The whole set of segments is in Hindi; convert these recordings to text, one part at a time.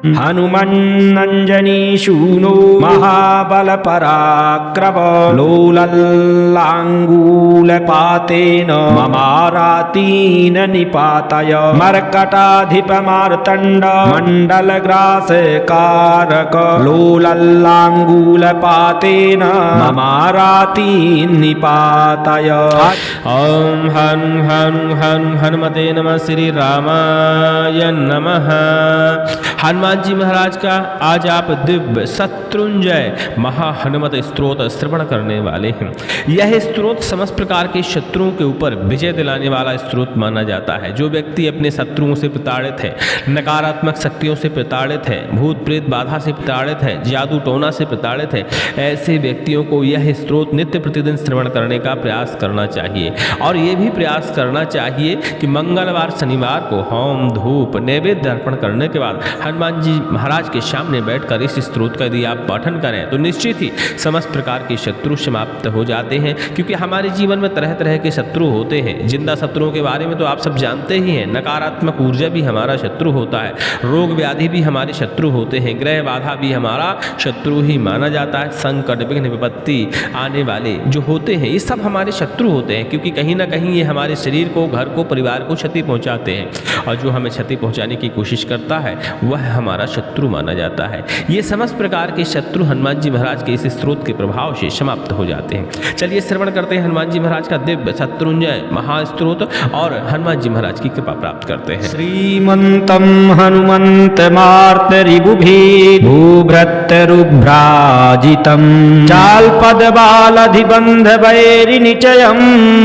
हनुमन्नञ्जनीशूनो महाबलपराक्रम लोलल्लाङ्गूलपातेन ममारातीन निपातय मर्कटाधिपमार्तण्ड मण्डलग्रासकारक लोलल्लाङ्गूलपातेन ममारातीन निपातय। ओम हनु हनु हनु हनुमते नमः। श्री रामाय नमः। हनुमान जी महाराज का आज आप दिव्य शत्रुंजय महाहनुमत स्तोत्र श्रवण करने वाले हैं। यह स्तोत्र समस्त प्रकार के शत्रुओं के ऊपर विजय दिलाने वाला स्तोत्र माना जाता है। जो व्यक्ति अपने शत्रुओं से प्रताड़ित है, नकारात्मक शक्तियों से प्रताड़ित है, भूत प्रेत बाधा से प्रताड़ित है, जादू टोना से प्रताड़ित है, ऐसे व्यक्तियों को यह स्तोत्र नित्य प्रतिदिन श्रवण करने का प्रयास करना चाहिए। और ये भी प्रयास करना चाहिए कि मंगलवार शनिवार को होम धूप नैवेद्य अर्पण करने के बाद हनुमान जी महाराज के सामने बैठकर इस स्तोत्र का यदि आप पठन करें तो निश्चित ही समस्त प्रकार के शत्रु समाप्त हो जाते हैं। क्योंकि हमारे जीवन में तरह तरह के शत्रु होते हैं। जिंदा शत्रुओं के बारे में तो आप सब जानते ही हैं। नकारात्मक ऊर्जा भी हमारा शत्रु होता है, रोग व्याधि भी हमारे शत्रु होते हैं, ग्रह बाधा भी हमारा शत्रु ही माना जाता है। संकट विघ्न विपत्ति आने वाले जो होते हैं ये सब हमारे शत्रु होते हैं। क्योंकि कहीं ना कहीं ये हमारे शरीर को, घर को, परिवार को क्षति पहुंचाते हैं। और जो हमें क्षति पहुंचाने की कोशिश करता है वह हमारा शत्रु माना जाता है। ये समस्त प्रकार के शत्रु हनुमान जी महाराज के इस स्तोत्र के प्रभाव से समाप्त हो जाते हैं। चलिए श्रवण करते हैं हनुमान जी महाराज का दिव्य शत्रुंजय महास्तोत्र और हनुमान जी महाराज की कृपा प्राप्त करते हैं। श्रीमन्तं हनुमन्तमार्तरिगुभिः भूभृत्तरुभ्राजितं चाल्पदबालधिबन्धवैरिनिचयं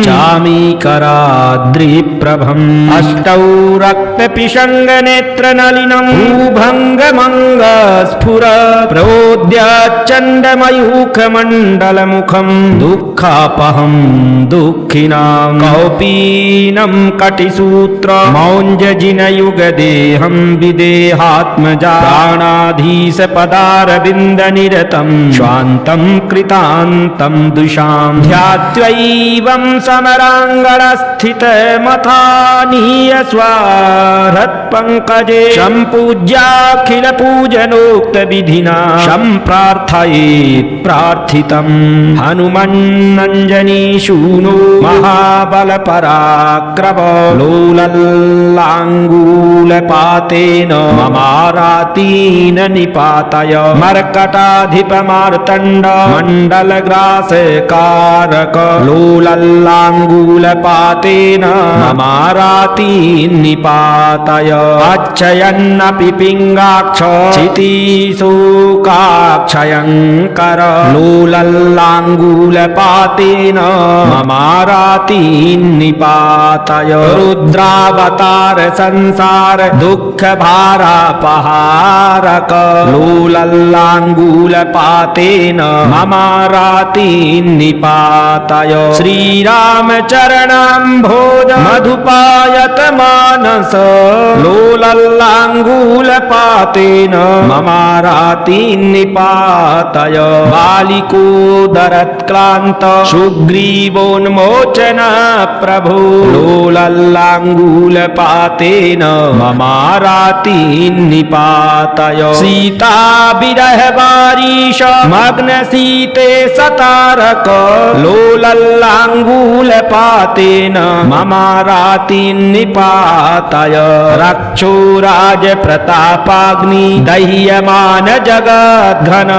चामीकराद्रिप्रभम् अष्टौ रक्तपिशङ्गनेत्रनलिनं भूभङ्गमङ्गस्फुर प्रोद्यच्चण्डमयूखमण्डलमुखं दुःखापहं दुःखिनां कौपीनं कटिसूत्रमौञ्जजिनयुगदेहं विदेहात्मजा प्राणाधीशपदारविन्दनिरतं स्वान्तं कृतान्तं दुषां ध्यात्वैवं समराङ्गणस्थितमथानीय स्वाहृत्पङ्कजे सम्पूज्याखिलपूजनोक्तविधिना सम्प्रार्थयेत् प्रार्थितं हनुमन्नञ्जनीशूनो महाबलपराक्रम लोलल्लाङ्गूलपातेन ममारातीन निपातय मर्कटाधिपमार्तण्ड मण्डलग्रासकारक लोलल्लाङ्गूलपातेन ममारातीन निपातय अच्छयन्नपि पिङ्गाक्ष क्षितिशोकाक्षयङ्कर लोलल्लाङ्गूलपातेन ममारातीन निपातय रुद्रावतार संसार दुःखभारापहारक लोलल्लाङ्गूलपातेन ममारातीन निपातय श्रीरामचरणाम्भोज मधुपायत मानस लोलल्लाङ्गूलपातेन ममारातीन निपातय बालिकोदरत्क्लान्त सुग्रीवोन्मोचन प्रभो लोलल्लाङ्गूलपातेन ममारातीन निपातय सीताविरहवारीश मग्नसीते सतारक लोलल्लाङ्गूलपातेन ममारातीन निपातय रक्षोराजप्रतापाग्नि दह्यमान जगद्घन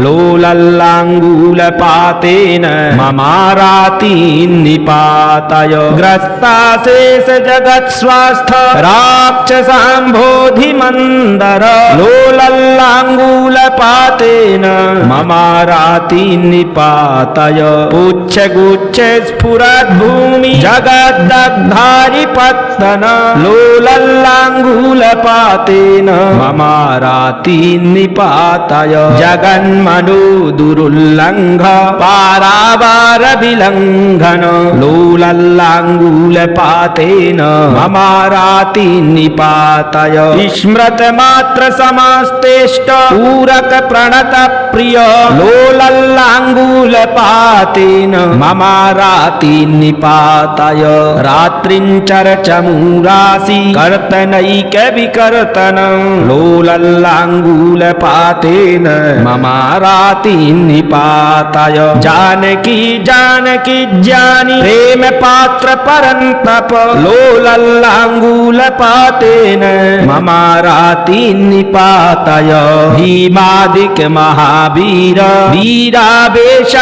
लोलल्लाङ्गूलपातेन ममारातीन निपातय ग्रस्ताशेष जगत्स्वास्थ राक्षसाम्भोधिमन्दर लोलल्लाङ्गूलपातेन ममारातीन निपातय पुच्छगुच्छस्फुरद्भूमि जगद्दग्धारिपत्तन लोलल्लाङ्गूलपातेन ममारातीन निपातय जगन्मनो दुरुल्लङ्घ पारावार विलङ्घन लोलल्लाङ्गूलपातेन ममारातीन निपातय स्मृतमात्र समास्तेष्ट पूरक प्रणत प्रिय लोलल्लाङ्गूलपातेन ममारातिन्निपाताय रात्रिञ्चरचमूरासि कर्तनैकविकर्तनं लोलल्लाङ्गूलपातेन ममारातिन्निपाताय जानकी जानकी ज्ञानी प्रेम पात्र परन्तप लोलल्लाङ्गूलपातेन ममारातिन्निपाताय भीमादिक महावीर वीरावेशावतारक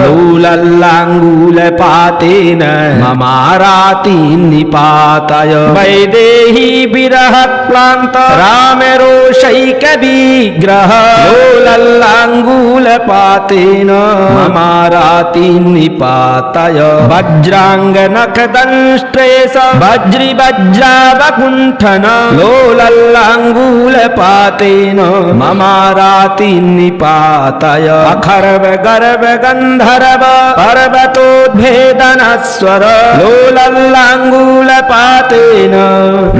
लोलल्लाङ्गूलपातेन ममारातिन्निपाताय वैदेही विरह क्लान्त रामरोषैक विग्रह लोलल्लाङ्गूलपातेन ममारातिन्निपाताय वज्राङ्गनखदंष्ट्रेष वज्रि वज्रावकुण्ठन लोलल्लाङ्गूलपातेन ममारातिन्निपाताय अखर्व गर्भ गन्धर्व पर्वतोद्भेदनस्वर लोलल्लाङ्गूलपातेन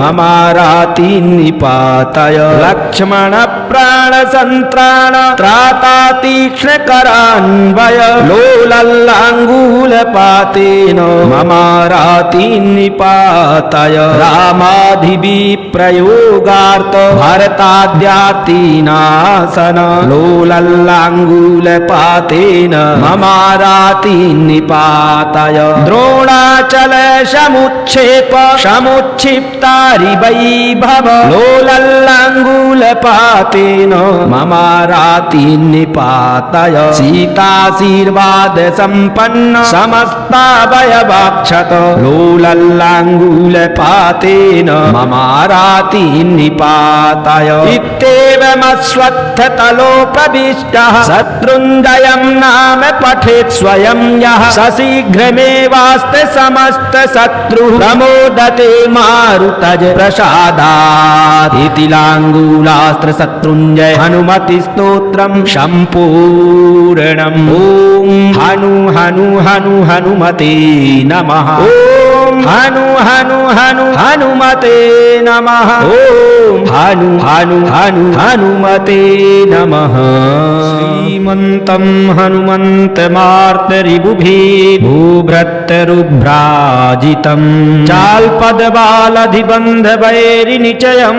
ममारातिन्निपाताय लक्ष्मण प्राण सन्त्राण त्राता तीक्ष्णकरान्वय लोलल्लाङ्गूलपातेन ममारातिन्निपाताय रामाधिविप्रयोगार्थ भरताद्यार्तिनाशन लोलल्लाङ्गूलपातेन ममारातिन्निपाताय द्रोणाचल समुच्छेप समुच्छिप्तारि वैभव लोलल्लाङ्गूलपातेन ममारातिन्निपाताय सीताशीर्वाद सम्पन्न समस्तावयवाक्षत लोलल्लाङ्गूलपातेन ममारातिन्निपाताय इत्येवमश्वत्थतलोपविष्टः शत्रुञ्जयं नाम पठेत् स्वयं यः सशीघ्रमेवास्ते समस्त शत्रुः प्रमोदते मारुतज प्रसादात् इति लाङ्गूलास्त्र शत्रुञ्जय हनुमति स्तोत्रं सम्पूर्णम् ॐ हनु हनु हनु हनुमते नमः ॐ हनु हनु हनु हनुमते नमः ॐ हनु हनु हनु हनुमते नमः श्रीमन्तं हनुमन्तमार्तरिबुभिः भूभृत्तरुभ्राजितं चाल्पदबालधिबन्धवैरिनिचयं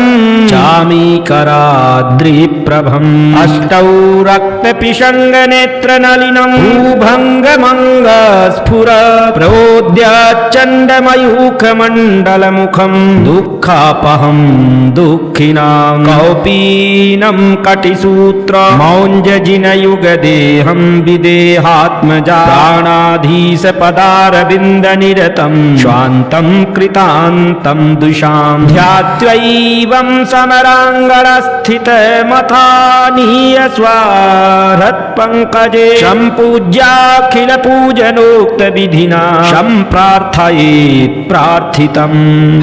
चामीकराद्रिप्रभम् अष्टौ रक्तपिशङ्गनेत्रनलिनं भूभङ्गमङ्गस्फुर प्रोद्यच्चण्डमयूखमण्डलमुखं दुःखापहं दुःखिनां कौपीनं कटिसूत्र मौञ्जजिनयुगदेहं विदेहात्मजा प्राणाधीशपदारविन्दनिरतं स्वान्तं कृतान्तं दुषां ध्यात्वैवं समराङ्गणस्थितमथानीय स्वाहृत्पङ्कजे सम्पूज्याखिलपूजनोक्तविधिना सम्प्रार्थयेत् प्रार्थितं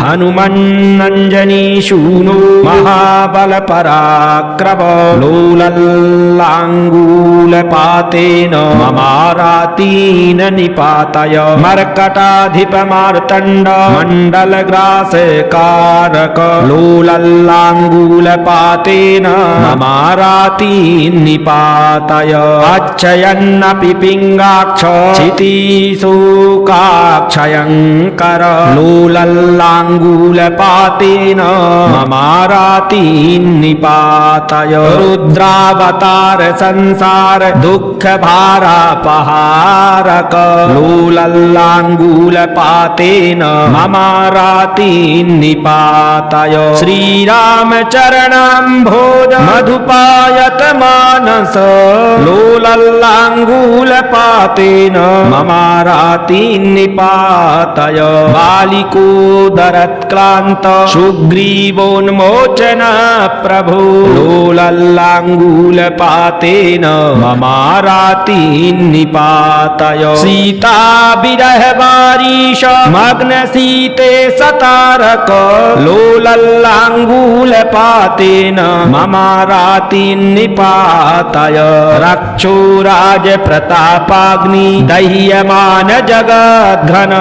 हनुमन्नञ्जनीशूनो महाबलपराक्रम लोलल्लाङ्गूलपातेन ममारातीन निपातय मर्कटाधिपमार्तण्ड मण्डलग्रासकारक लोलल्लाङ्गूलपातेन ममारातीन निपातय अच्छयन्नपि पिङ्गाक्ष क्षितिशोकाक्षयङ्कर लोलल्लाङ्गूलपातेन ममारातीन निपातय रुद्रावतार संसार दुःख भारापहारक लोलल्लाङ्गूलपातेन ममारातीन निपातय श्रीरामचरणाम्भोज मधुपायत मानस लोलल्लाङ्गूलपातेन ममारातीन निपातय बालिकोदरत्क्लान्त सुग्रीवोन्मोचन प्रभो लोलल्लाङ्गूलपातेन ममारातीन निपातय सीता विरह वारीश मग्न सीते सतारक लोलल्लाङ्गूलपातेन ममारातीन निपातय रक्षो राज प्रतापाग्नि दह्यमान जगद्घन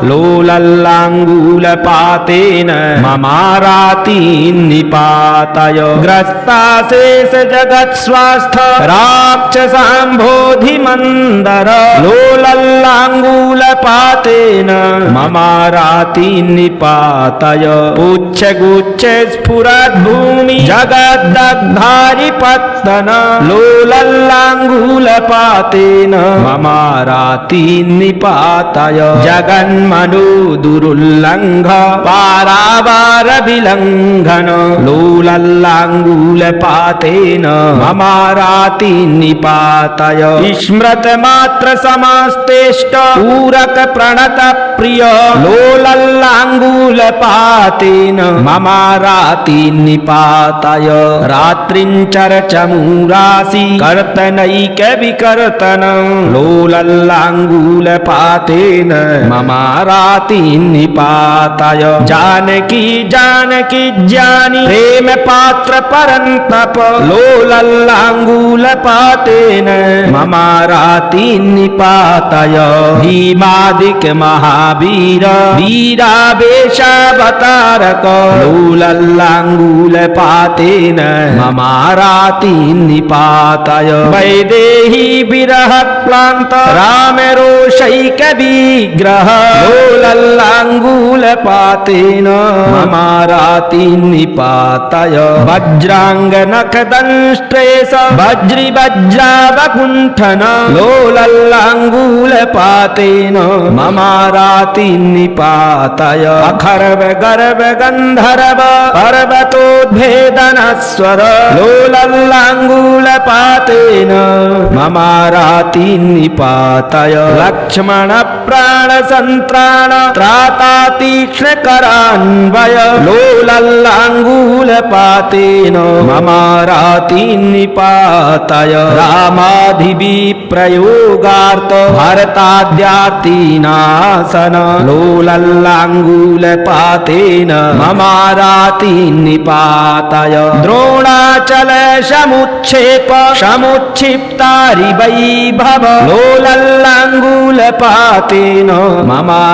लो लोलल्लाङ्गूलपातेन ममारातीन्निपातय ग्रस्ताशेष जगत्स्वास्थ राक्षसाम्भोधिमन्दर लोलल्लाङ्गूलपातेन ममारातीन्निपातय पुच्छगुच्छे स्फुरद्भूमि जगद्दग्धारिपत्तन लोलल्लाङ्गूलपातेन ममारातीन्निपातय जगन्मनो दुरुल्लङ्घ पारावारविलङ्घन लोलल्लाङ्गूलपातेन ममारातीन्निपातय स्मृतमात्रसमस्तेष्ट पूरकप्रणतप्रिय लोलल्लाङ्गूलपातेन ममारातीन्निपातय रात्रिञ्चरचमूरासि कर्तनैकविकर्तन लोलल्लाङ्गूलपातेन ममारातीन्निपातय जानकी जानकी ज्ञानि प्रेम पात्र परन्तप लोलल्लाङ्गूलपातेन ममारातीन्निपातय भीमादिक महावीर वीरावेशावतारक लोलल्लाङ्गूलपातेन ममारातीन्निपातय वैदेही विरह क्लान्त रामरोषैक विग्रह लोलल्लाङ्गूलपातेन ममारातीन्निपातय वज्राङ्गनखदंष्ट्रेष वज्रिवज्रावकुण्ठन लोलल्लाङ्गूलपातेन ममारातीन्निपातय अखर्व गर्व गन्धर्व पर्वतोद्भेदनस्वर लोलल्लाङ्गूलपातेन ममारातीन्निपातय लक्ष्मण प्राण सन्त्राण त्राता तीक्ष्णकरान्वय लोलल्लाङ्गूलपातेन ममारातीन्निपातय रामाधिविप्रयोगार्थ भरताद्यार्तिनाशन लोलल्लाङ्गूलपातेन ममारातीन्निपातय द्रोणाचल समुच्छेप समुच्छिप्तारि वैभव लोलल्लाङ्गूलपातेन ममारातीन्निपातय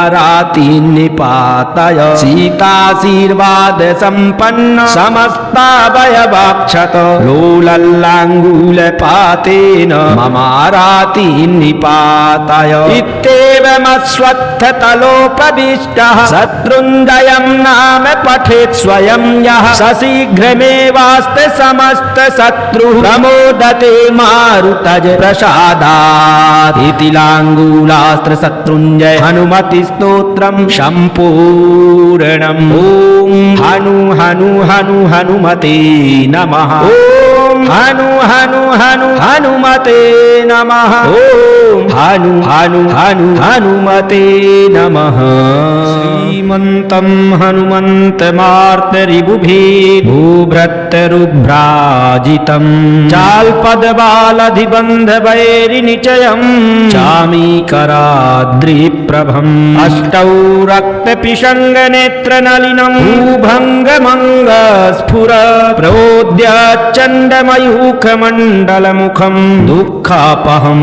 सीताशीर्वाद सम्पन्न समस्तावयवाक्षत लोलल्लाङ्गूलपातेन ममारातीन्निपातय इत्येवमश्वत्थतलोपविष्टः शत्रुञ्जयं नाम पठेत् स्वयं यः सशीघ्रमेवास्ते समस्त शत्रु प्रमोदते मारुतज प्रसादात् इति लाङ्गूलास्त्र शत्रुञ्जय हनुमति स्तोत्रं सम्पूर्णम् ॐ हनु हनु हनु हनुमते नमः ॐ हनु हनु हनु हनुमते नमः ॐ हनु हनु हनु हनुमते नमः श्रीमन्तं हनुमन्तमार्तरिबुभिः भूभृत्तरुभ्राजितं चाल्पदबालधिबन्धवैरिनिचयं चामीकराद्रिप्रभम् अष्टौ रक्तपिशङ्गनेत्रनलिनं भूभङ्गमङ्गस्फुर प्रोद्य चण्डमयूखमण्डलमुखं दुःखापहं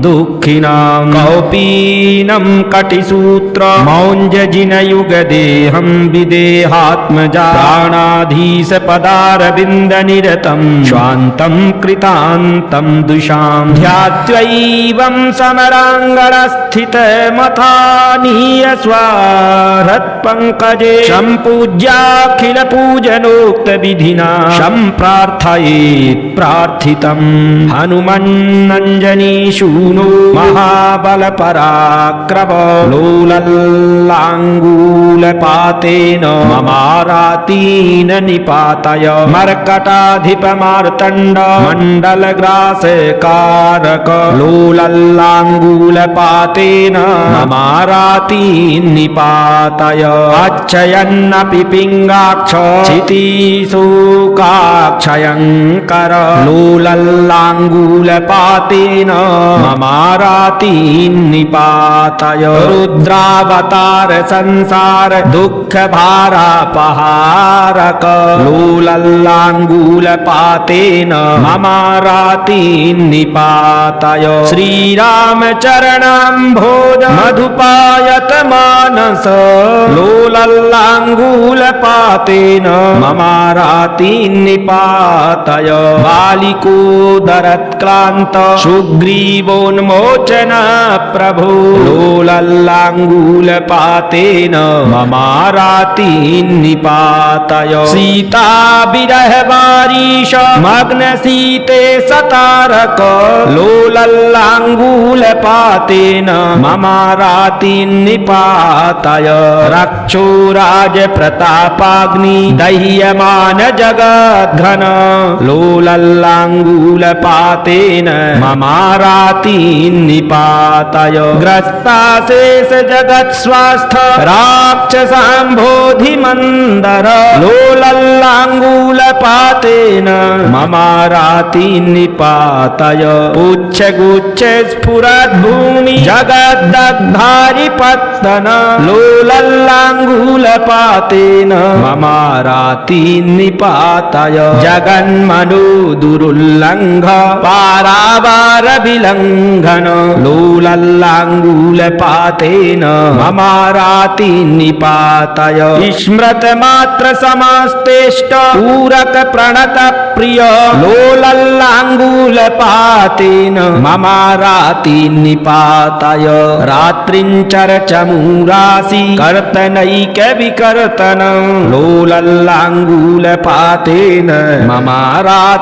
दुःखिनां कौपीनं कटिसूत्र मौञ्जजिनयुगदेहं विदेहात्मजा प्राणाधीशपदारविन्दनिरतं स्वान्तं कृतान्तं दुषां ध्यात्वैवं समराङ्गणस्थितमथानीय स्वाहृत्पङ्कजे सम्पूज्याखिलपूजनोक्तविधिना सम्प्रार्थयेत् प्रार्थितं हनुमन्नञ्जनीशूनो महाबलपराक्रम लोलल्लाङ्गूलपातेन ममारातीन्निपातय मर्कटाधिपमार्तण्ड मण्डलग्रासकारक लोलल्लाङ्गूलपातेन ममारातीन्निपातय अच्छयन्नपि पिङ्गाक्ष क्षितिशोका क्षयङ्कर लोलल्लाङ्गूलपातेन ममारातीन्निपातय रुद्रावतार संसार दुःख भारापहारक लोलल्लाङ्गूलपातेन ममारातीन्निपातय श्रीरामचरणाम्भोज मधुपायत मानस लोलल्लाङ्गूलपातेन ममारातीन्निपातय बालिकोदरत्क्लान्त सुग्रीवोन्मोचन प्रभो लोलल्लाङ्गूलपातेन ममारातीन्निपातय सीताविरहवारीश मग्नसीते सतारक लोलल्लाङ्गूलपातेन ममारातीन्निपातय रक्षोराजप्रतापाग्नि दह्यमान जगद्घन लोलल्लाङ्गूलपातेन ममारातीन्निपातय ग्रस्ताशेष जगत्स्वास्थ राक्षसाम्भोधिमन्दर लोलल्लाङ्गूलपातेन ममारातीन्निपातय पुच्छगुच्छस्फुरद्भूमि जगद्दग्धारिपत्तन लोलल्लाङ्गूलपातेन ममारातीन्निपातय जगन्मनो दुरुल्लङ्घ पारावारविलङ्घन लोलल्लाङ्गूलपातेन ममारातीन्निपातय स्मृतमात्र समास्तेष्ट पूरक प्रणत प्रिय लोलल्लाङ्गूलपातेन ममारातीन्निपातय रात्रिञ्चरचमूरासि कर्तनैक विकर्तन लोलल्लाङ्गूलपातेन ममारातीन्निपातय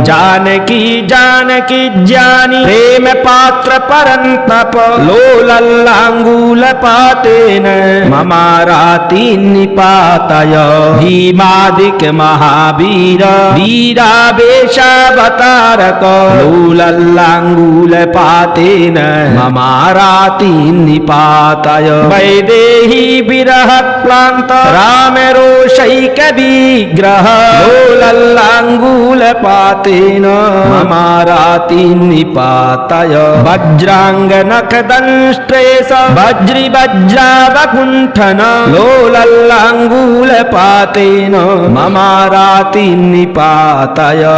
जानकी जानकी ज्ञानि प्रेम पात्र परन्तप लोलल्लाङ्गूलपातेन ममारातीन्निपातय भीमादिक महावीर वीरावेशावतारक लोलल्लाङ्गूलपातेन ममारातीन्निपातय वैदेही विरह क्लान्त रामरोषैक विग्रह लोलल्लाङ्गूलपातेन ममारातीन्निपातय वज्राङ्गनखदंष्ट्रेष वज्रि वज्रावकुण्ठन लोलल्लाङ्गूलपातेन ममारातीन्निपातय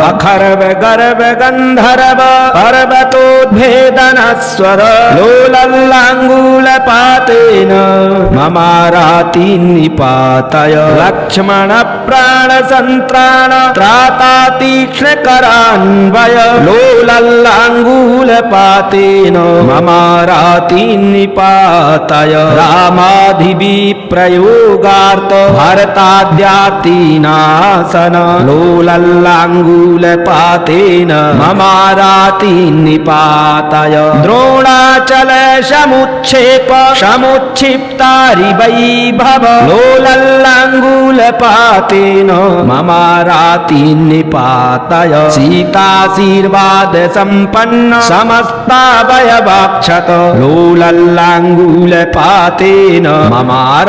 अखर्व गर्व गन्धर्व पर्वतोद्भेदनस्वर लोलल्लाङ्गूलपातेन ममारातीन्निपातय लक्ष्मण प्राण सन्त्राण त्राता तीक्ष्ण करान्वय लोलल्लाङ्गूलपातेन ममारातीन्निपातय रामाधिविप्रयोगार्थ भरताद्यार्तिनाशन लोलल्लाङ्गूलपातेन ममारातीन्निपातय द्रोणाचल समुच्छेप समुच्छिप्तारि वैभव लोलल्लाङ्गूलपातेन ममारातीन्निपातय सीताशीर्वाद सम्पन्न समस्तावयवाक्षत लोलल्लाङ्गूलपातेन ममारातीन्निपातय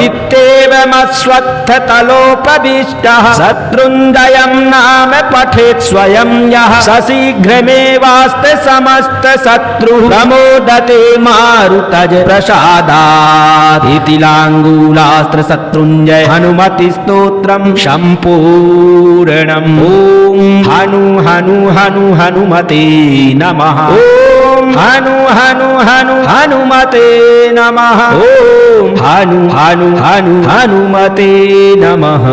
इत्येवमश्वत्थतलोपविष्टः शत्रुञ्जयं नाम पठेत् स्वयं यः सशीघ्रमेवास्ते समस्त शत्रुः प्रमोदते मारुतज प्रसादात् इति लाङ्गूलास्त्र शत्रुञ्जय हनुमति स्तोत्रं सम्पूर्णम् ॐ हनु हनु हनु हनुमते नमः ॐ हनु हनु हनु हनुमते नमः ॐ हनु हनु हनु हनुमते नमः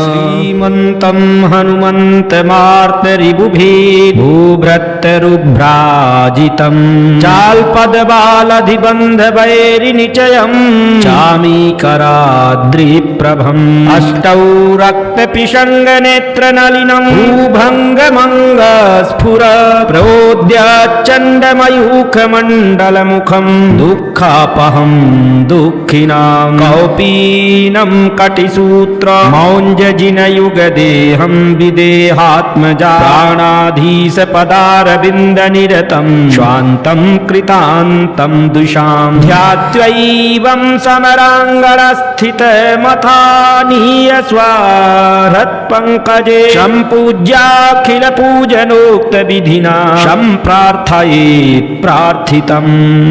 श्रीमन्तं हनुमन्तमार्तरिबुभे भूभृत्तरुभ्राजितं चाल्पदबालधिबन्धवैरिनिचयं चामीकराद्रिप्रभम् अष्टौ रक्तपिशङ्गनेत्रनलिनं भूभङ्गमङ्गस्फुर प्रोद्य चण्डमयूखमण्डलमुखं दुःखापहं दुःखिनां कौपीनं कटिसूत्र मौञ्जजिनयुग देहं विदेहात्मजा प्राणाधीश पदारविन्दनिरतं स्वान्तं कृतान्तं दुषां ध्यात्वैवं समराङ्गणस्थितमथानीय स्वाहृत्पङ्कजे सम्पूज्याखिलपूजनोक्तविधिना सम्प्रार्थयेत् प्रार्थितं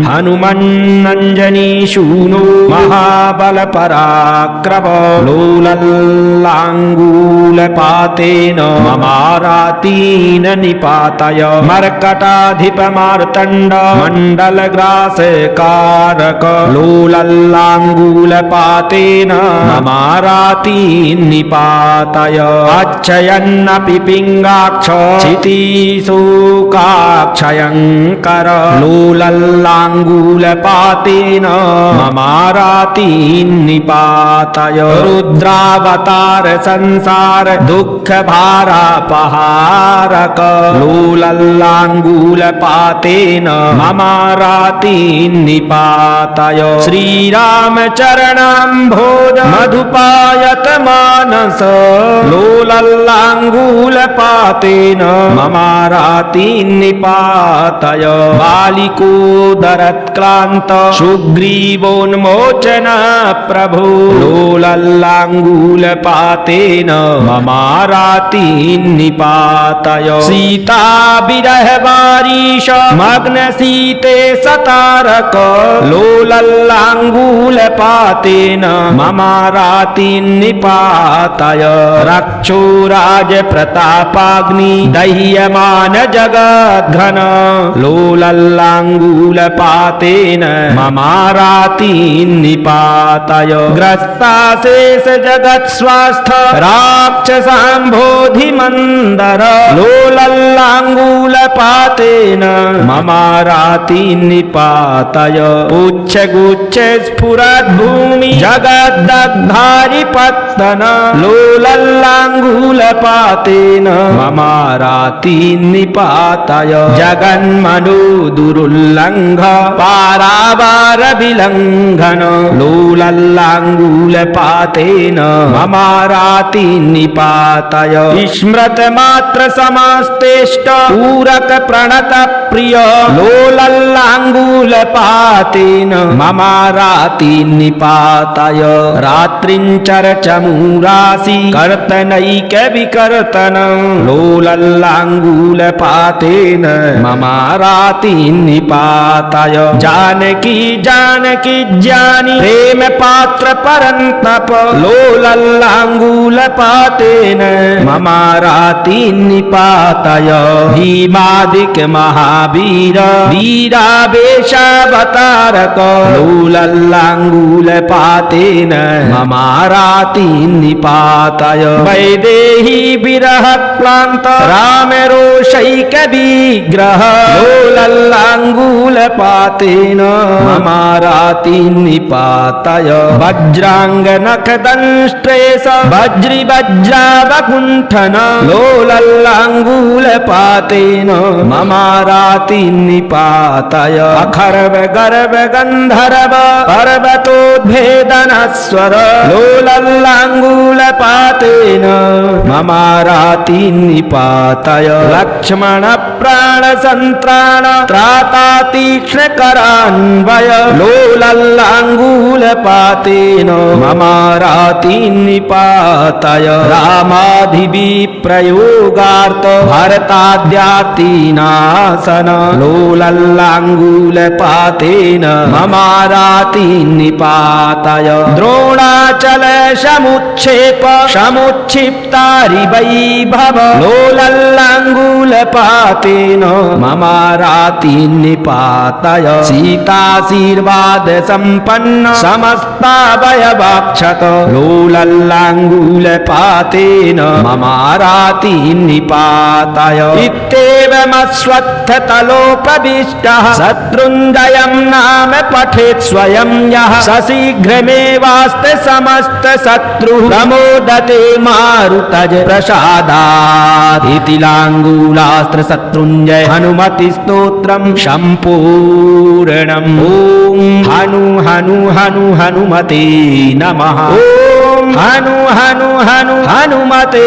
हनुमन्नञ्जनीशूनो महाबलपराक्रम लोलल्लाङ्गूलपातेन ममारातीन निपातय मर्कटाधिपमार्तण्ड मण्डलग्रासकारक लोलल्लाङ्गूलपातेन ममारातीन् निपातय अच्छयन्नपि पिङ्गाक्ष क्षितिशोकाक्षयङ्कर लोलल्लाङ्गूलपातेन ममारातीन् निपातय रुद्रावतार संसार दुःख भारापहारक लोलल्लाङ्गूलपातेन ममारातीन् निपातय श्रीरामचरणाम्भोज मधुपायत मानस लोलल्लाङ्गूलपातेन ममारातीन् निपातय बालिकोदरत्क्लान्त सुग्रीवोन्मोचन प्रभो लोलल्लाङ्गूलपातेन ममारातीन् निपातय सीताविरहवारीश मग्नसीते सतारक लोलल्लाङ्गूलपातेन ममारातीन् निपातय रक्षोराजप्रतापाग्नि दह्यमान जगद्घन लोलल्लाङ्गूलपातेन ममारातीन् निपातय ग्रस्ताशेष जगत्स्वास्थ राक्षसाम्भोधिमन्दर लोलल्लाङ्गूलपातेन ममारातीन् निपातय पुच्छगुच्छ स्फुरद्भूमि जगद्दग्धारिपत्तन लोलल्लाङ्गूलपातेन ममारातीन् निपातय जगन्मनो दुरुल्लङ्घ पारावार विलङ्घन लोलल्लाङ्गूलपातेन ममारातीन् निपातय स्मृतमात्र समास्तेष्ट पूरक प्रणत प्रिय लोलल्लाङ्गूलपातेन ममारातीन् निपातय रात्रिञ्चरचमूरासि कर्तनैक विकर्तन लोलल्लाङ्गूलपातेन ममारातीन् निपातय जानकी जानकी ज्ञानि प्रेम पात्र परन्तप लोलल्लाङ्गूलपातेन ममारातीन् निपातय भीमादिक महावीर वीरावेशावतारक लोलल्लाङ्गूलपातेन ममारातीन् निपातय वैदेही विरह क्लान्त राम रोषैक विग्रह लोलल्लाङ्गूलपातेन ममारातीन् निपातय वज्राङ्गनखदंष्ट्रेष वज्रि वज्रावकुण्ठन लोलल्लाङ्गूलपातेन ममारातीन् निपातय अखर्व गर्भ गन्धर्व पर्वतोद्भेदनस्वर लोलल्लाङ्गूलपातेन ममारातीन् निपातय लक्ष्मण प्राण सन्त्राण त्राता तीक्ष्ण करान्वय लोलल्लाङ्गूलपातेन ममारातीन् निपातय रामाधिविप्रयोगार्थ भरताद्यार्तिनाशन लोलल्लाङ्गूलपातेन ममारातीन् निपातय द्रोणाचल समुच्छेप समुच्छिप्तारि वैभव लोलल्लाङ्गूलपातेन ममारातीन् निपातय सीताशीर्वाद सम्पन्न समस्तावयवाक्षत लोलल्लाङ्गूलपातेन ममारातीन् निपातय इत्येवमश्वत्थतलोपविष्टः शत्रुञ्जयं नाम पठेत् स्वयं यः सशीघ्रमेवास्ते समस्त शत्रुः प्रमोदते मारुतज प्रसादात् इति लाङ्गूलास्त्र शत्रुञ्जय हनुमति स्तोत्रं सम्पूर्णम् ॐ हनु हनु हनु हनुमते नमः। ॐ हनु हनु हनु हनुमते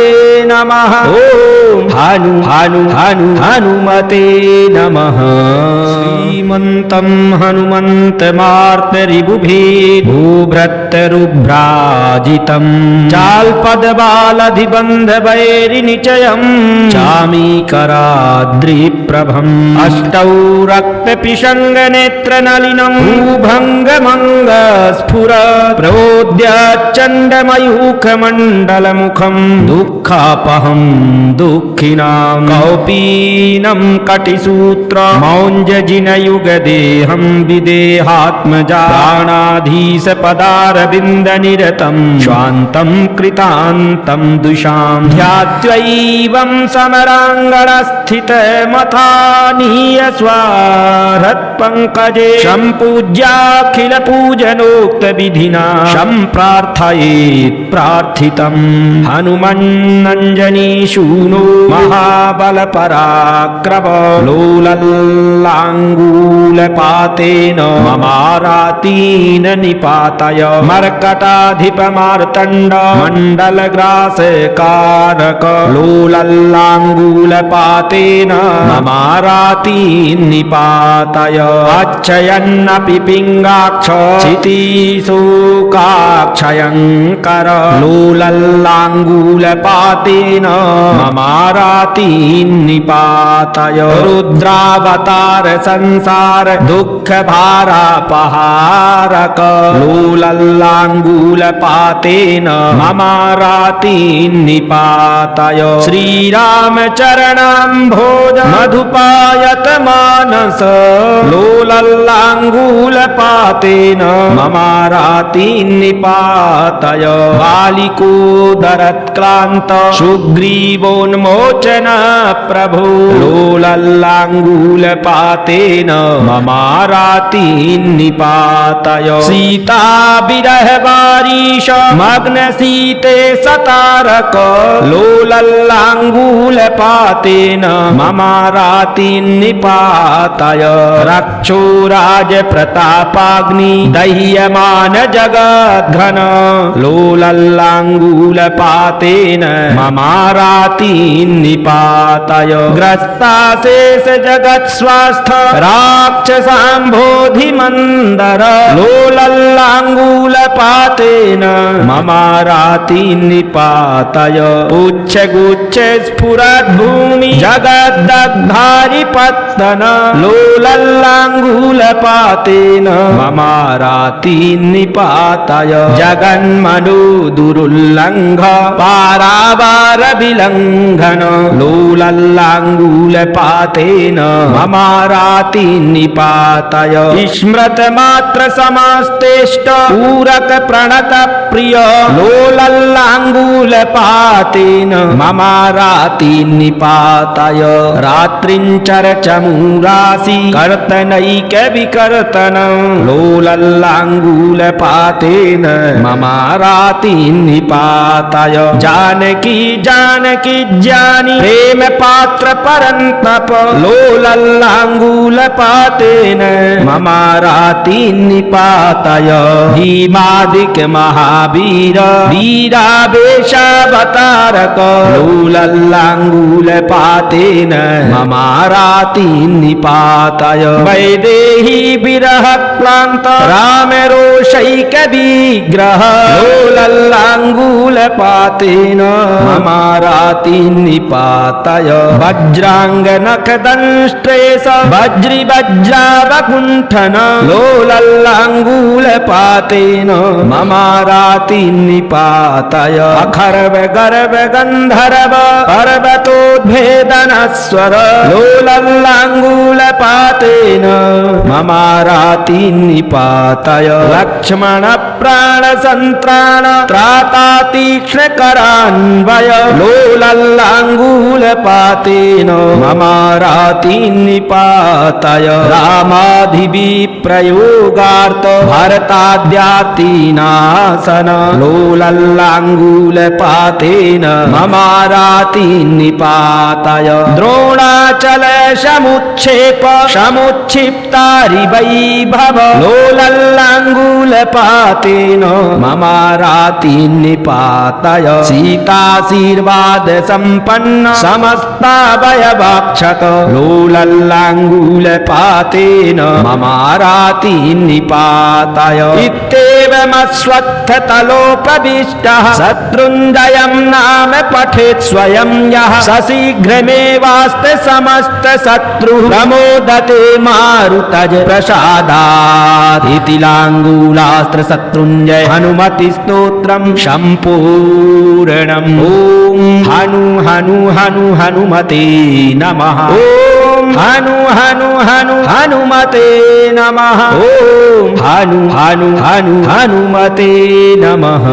नमः ओम हनु हनु हनु हनुमते नमः श्रीमन्तं हनुमन्तमार्तरिबुभिः भूभृत्तरुभ्राजितं चाल्पदबालधिबन्धवैरिनिचयम् चामीकराद्रिप्रभम् अष्टौ रक्तपिशङ्गनेत्रनलिनं भूभङ्गमङ्गस्फुर प्रोद्यच्चण्डमयूखमण्डलमुखं दुःखापहं दुःखिनां कौपीनं कटिसूत्रमौञ्जजिनयुगदेहं विदेहात्मजा प्राणाधीशपदारविन्दनिरतं स्वान्तं कृतान्तं दुषां ध्यात्वैवं समराङ्गणस्थितमथानीय स्वारत्पङ्कजे सम्पूज्याखिलपूजनोक्तविधिना सम्प्रार्थयेत् प्रार्थितं हनुमन्नञ्जनीशूनो महाबलपराक्रम लोलल्लाङ्गूलपातेन ममारातीन निपातय मर्कटाधिपमार्तण्ड मण्डलग्रासकारक लोलल्लाङ्गूलपातेन ममारातीन निपातय अच्छयन्नपि पिङ्गाक्ष क्षितिशोकाक्षयङ्कर लोलल्लाङ्गूलपातेन ममारातीन निपातय रुद्रावतार संसार दुःख भारापहारक लोलल्लाङ्गूलपातेन ममारातीन निपातय श्रीरामचरणाम्भोज मधुपायत मानस लोलल्लाङ्गूलपातेन ममारातीन निपातय बालिकोदरत्क्लान्त सुग्रीवोन्मोचन प्रभो लोलल्लाङ्गूलपातेन ममारातीन निपातय सीताविरहवारीश मग्नसीते सतारक लोलल्लाङ्गूलपातेन ममारातीन निपातय रक्षोराजप्रतापाग्नि दह्यमान जगद्घन लोलल्लाङ्गूलपातेन ममारातीन निपातय ग्रस्ताशेष जगत्स्वास्थ राक्षसाम्भोधिमन्दर लोलल्लाङ्गूलपातेन ममारातीन निपातय पुच्छगुच्छ स्फुरद्भूमि जगद्दग्धारिपत्तन लोलल्लाङ्गूलपातेन ममारातीन निपातय जगन्मनो दुरुल्लङ्घ पारावारविलङ्घन लोलल्लाङ्गूलपातेन ममारातीन निपातय स्मृतमात्र समास्तेष्ट पूरक प्रणत प्रिय लोलल्लाङ्गूलपातेन ममारातीन निपातय रात्रिञ्चरचमूरासि कर्तनैक विकर्तन लोलल्लाङ्गूलपातेन ममारातीन निपातय जानकी जानकी ज्ञानी प्रेम पात्र परन्तप लोलल्लाङ्गूलपातेन ममारातीन निपातय भीमादिक महावीर वीरावेशावतारक लोलल्लाङ्गूलपातेन ममारातीन निपातय वैदेही विरह क्लान्त राम रोषैक विग्रह लोलल्लाङ्गूलपातेन ममारातीन निपातय वज्राङ्गनखदंष्ट्रेष वज्रि वज्रावकुण्ठन लोलल्लाङ्गूलपातेन ममारातीन निपातय अखर्व गर्भ गन्धर्व पर्वतोद्भेदनस्वर लोलल्लाङ्गूलपातेन ममारातीन निपातय लक्ष्मण प्राण सन्त्राण त्राता तीक्ष्ण करान्वय लोलल्लाङ्गूलपातेन ममारातीन निपातय रामाधिविप्रयोगार्थ भरताद्यार्तिनाशन लोलल्लाङ्गूलपातेन पातेन ममाराति निपातय द्रोणाचल समुच्छेप समुच्छिप्तारि वैभव लोलल्लाङ्गूलपातेन ममाराति निपातय सीताशीर्वाद सम्पन्न समस्तावयवाक्षत लोलल्लाङ्गूलपातेन ममाराति निपातय इत्येवमश्वत्थतलोपविष्टः शत्रुञ्जयं नाम पठेत् स्वयं यः सशीघ्रमेवास्ते समस्त शत्रु प्रमोदते मारुतज प्रसादात् इति लाङ्गूलास्त्र शत्रुञ्जय हनुमति स्तोत्रं सम्पूर्णम् ॐ हनु हनु हनु हनुमते नमः ॐ हनु हनु हनु हनुमते नमः ॐ हनु हनु हनु हनुमते नमः।